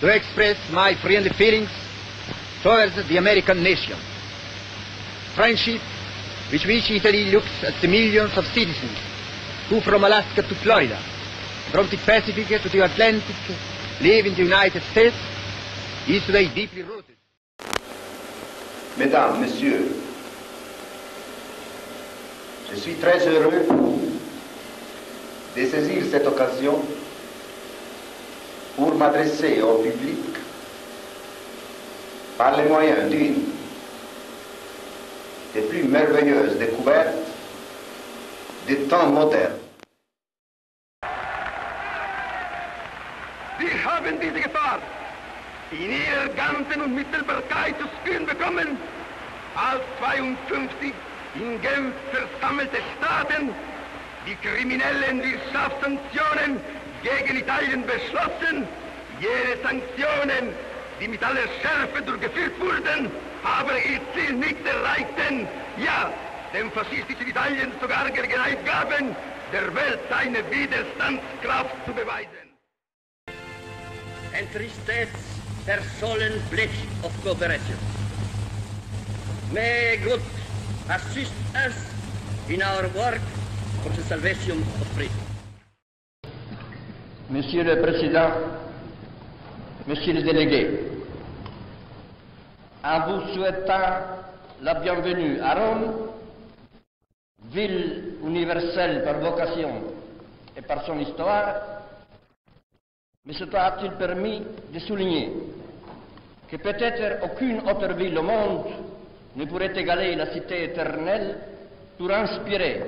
to express my friendly feelings towards the American nation. Friendship with which Italy looks at the millions of citizens who from Alaska to Florida, from the Pacific to the Atlantic, live in the United States, is today deeply rooted. Mesdames, Messieurs, je suis très heureux de saisir cette occasion pour m'adresser au public par les moyens d'une des plus merveilleuses découvertes des temps modernes. Wir haben diese Gefahr in ihrer ganzen Unmittelbarkeit zu spüren bekommen, als 52 in Genf versammelte Staaten die kriminellen Wirtschaftssanktionen gegen Italien beschlossen. Jene Sanktionen, die mit aller Schärfe durchgeführt wurden, aber ihr Ziel nicht erreichten. Ja, dem faschistischen Italien sogar Gelegenheit gaben, der Welt seine Widerstandskraft zu beweisen. Entristesse their solemn pledge of cooperation. May God assist us in our work for the salvation of freedom. Monsieur le Président, Monsieur le Délégué, en vous souhaitant la bienvenue à Rome, ville universelle par vocation et par son histoire, mais ce temps a-t-il permis de souligner que peut-être aucune autre ville au monde ne pourrait égaler la cité éternelle pour inspirer,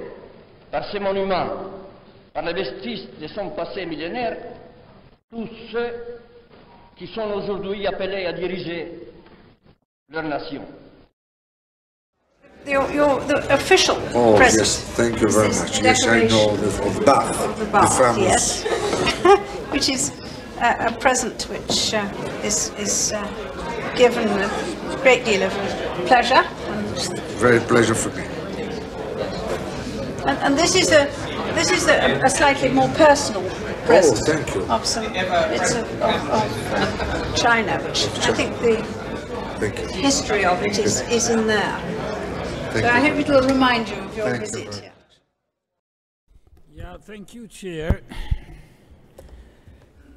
par ses monuments, par les vestiges de son passé millénaire, tous ceux qui sont aujourd'hui appelés à diriger leur nation. The official present. Yes, thank you very much. Yes, I know of Bath, the famous. Yes, which is a present which is given with a great deal of pleasure. Very pleasure for me. And this is a slightly more personal present. Oh, thank you. Of some, it's of China, which I think the history of it is in there. So I hope it will remind you of your visit here. Yeah, thank you, Chair.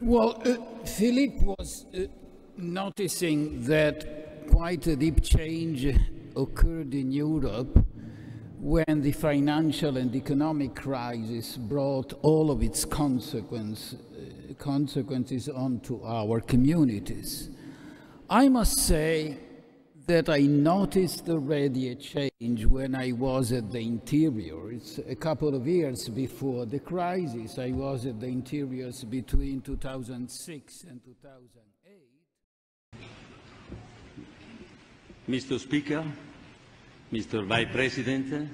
Well, Philip was noticing that quite a deep change occurred in Europe when the financial and economic crisis brought all of its consequences onto our communities. I must say that I noticed already a change when I was at the Interior. It's a couple of years before the crisis. I was at the Interiors between 2006 and 2008. Mr. Speaker, Mr. Vice President,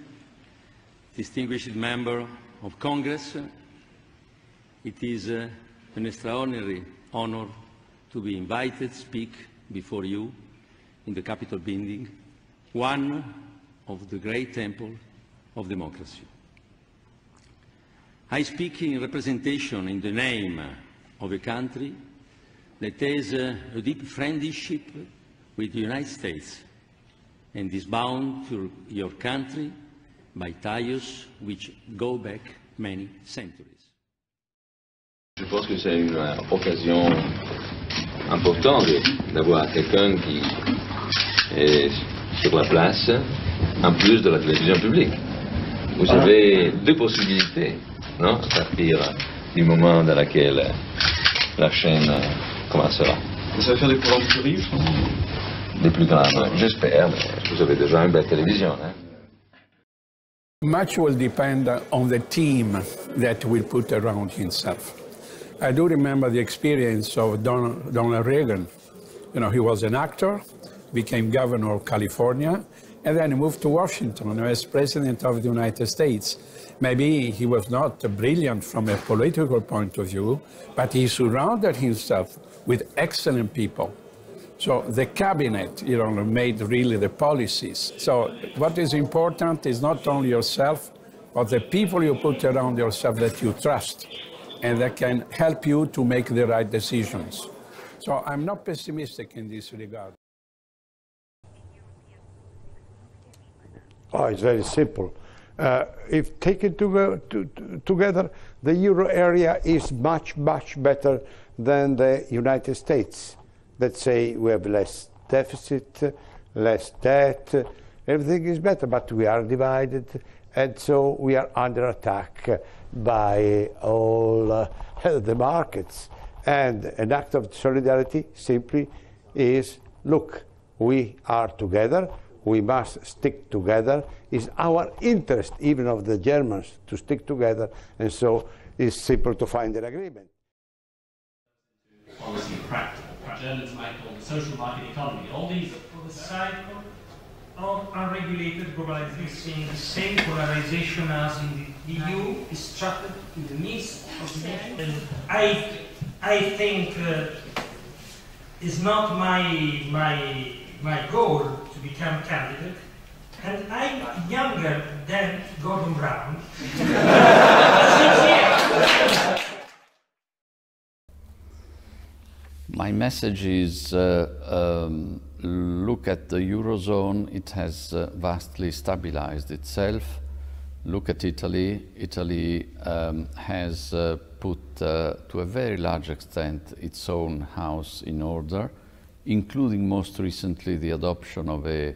distinguished member of Congress, it is an extraordinary honor to be invited to speak before you in the Capitol building, one of the great temples of democracy. I speak in representation in the name of a country that has a deep friendship with the United States and is bound to your country by ties which go back many centuries. Je pense que c'est une occasion importante d'avoir quelqu'un qui est sur la place, en plus de la télévision publique. Vous avez deux possibilités, non, à partir du moment dans lequel la chaîne commencera. Et ça va faire des programmes plus riches, Des plus grands, j'espère, mais vous avez déjà une belle télévision. Hein? Much will depend on the team that will put around himself. I do remember the experience of Donald Reagan. You know, he was an actor, became governor of California, and then he moved to Washington as president of the United States. Maybe he was not brilliant from a political point of view, but he surrounded himself with excellent people. So the cabinet, you know, made really the policies. So what is important is not only yourself, but the people you put around yourself that you trust and that can help you to make the right decisions. So I'm not pessimistic in this regard. Oh, it's very simple. If taken together, the euro area is much, much better than the United States. Let's say we have less deficit, less debt, everything is better, but we are divided, and so we are under attack by all the markets. And an act of solidarity simply is, look, we are together, we must stick together. It's our interest, even of the Germans, to stick together, and so it's simple to find an agreement. Policy practical. Germans might call the social market economy. All these on the side of unregulated globalization, the same polarization as in the EU is trapped in the midst of the and I think it's not my goal to become candidate, and I'm younger than Gordon Brown. My message is look at the Eurozone. It has vastly stabilized itself. Look at Italy. Italy has put to a very large extent its own house in order, including most recently the adoption of a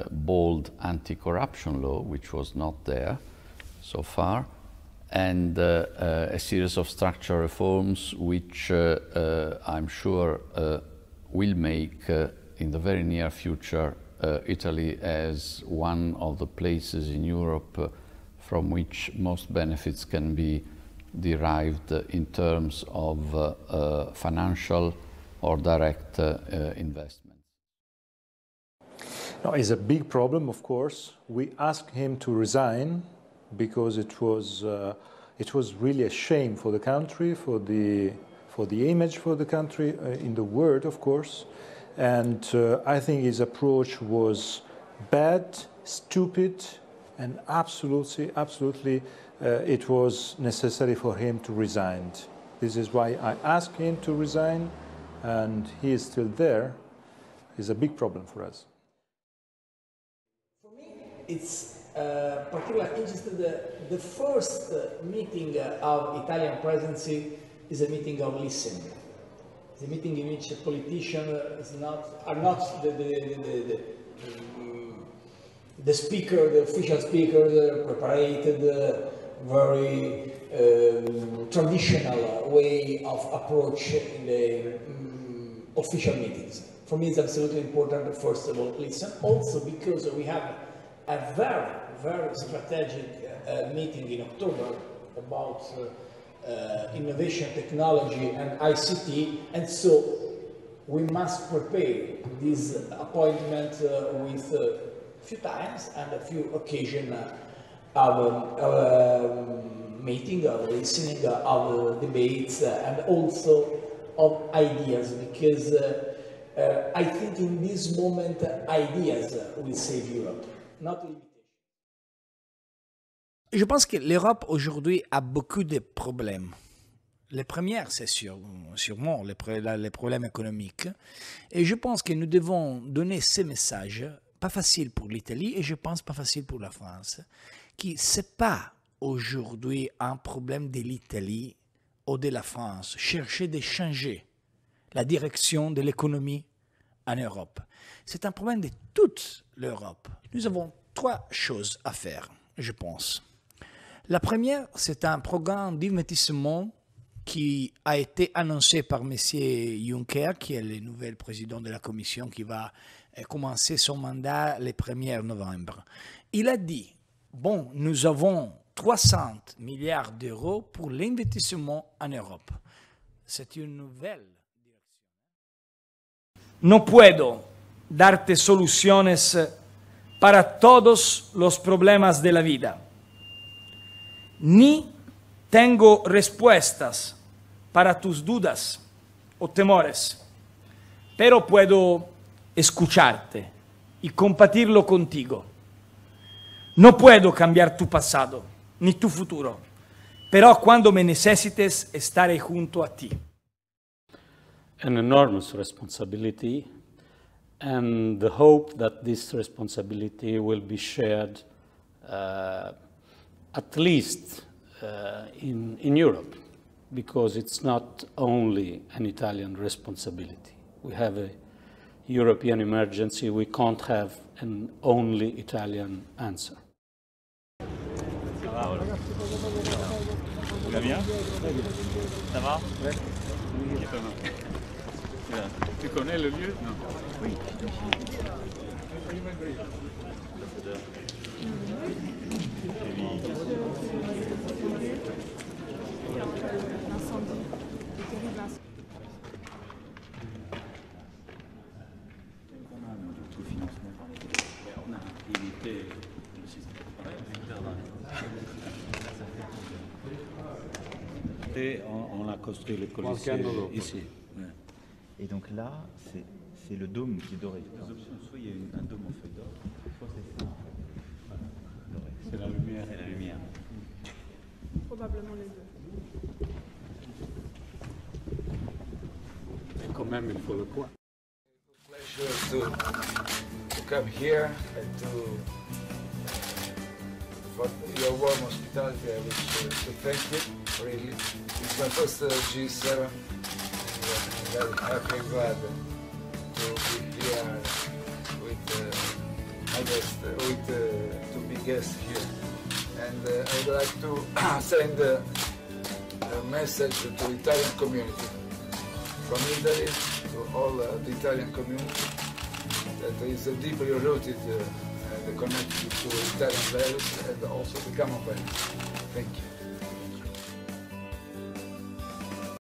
bold anti-corruption law, which was not there so far, and a series of structural reforms which I'm sure will make in the very near future Italy as one of the places in Europe from which most benefits can be derived in terms of financial or direct investment. No, it's a big problem, of course. We asked him to resign because it was really a shame for the country, for the image for the country in the world, of course. And I think his approach was bad, stupid, and absolutely, it was necessary for him to resign. This is why I asked him to resign, and he is still there. It's a big problem for us. For me, it's particularly interesting. The first meeting of Italian presidency is a meeting of listening. It's a meeting in which a politician are not the speaker, the official speaker, the prepared, very traditional way of approach in the official meetings. For me, it's absolutely important, first of all, listen. Also because we have a very strategic meeting in October about innovation, technology, and ICT, and so we must prepare this appointment with a few times and a few occasions of meeting, of listening, of debates, and also of ideas, because I think in this moment ideas will save Europe, not limitations. Je pense que l'Europe aujourd'hui a beaucoup de problèmes. Les premières, c'est sûrement les problèmes économiques. Et je pense que nous devons donner ces messages, pas facile pour l'Italie et je pense pas facile pour la France, qui c'est pas aujourd'hui un problème de l'Italie ou de la France. Chercher de changer la direction de l'économie en Europe. C'est un problème de toute l'Europe. Nous avons trois choses à faire, je pense. La première, c'est un programme d'investissement qui a été annoncé par M. Juncker, qui est le nouvel président de la Commission, qui va commencer son mandat le 1er novembre. Il a dit, bon, nous avons 300 milliards d'euros pour l'investissement en Europe. C'est une nouvelle direction. No puedo darte soluciones para todos los problemas de la vida. Ni tengo respuestas para tus dudas o temores, pero puedo escucharte y compartirlo contigo. No puedo cambiar tu pasado ni tu futuro, pero cuando me necesites estaré junto a ti. an enormous responsibility, and the hope that this responsibility will be shared at least in Europe, because it's not only an Italian responsibility. We have a European emergency. We can't have an only Italian answer. Ça va, tu vas bien? Ça va? Ouais. Ok, pas mal. Tu connais le lieu? Non. Oui. Et on a construit le Colisée ici. Ouais. Et donc là, c'est le dôme qui est doré. Soit il y a un dôme en feuille d'or, soit c'est ça. Doré. C'est la lumière. C'est la lumière. Probablement les deux. Et quand même, il faut le coin. Pleasure to come here and for your warm hospitality. I wish to thank you, really. It's my first G7. I'm very happy and glad to be here with my guest, with to be guest here. And I would like to send a message to the Italian community from Italy to all the Italian community that is deeply rooted and connected to Italian values and also the common values. Thank you.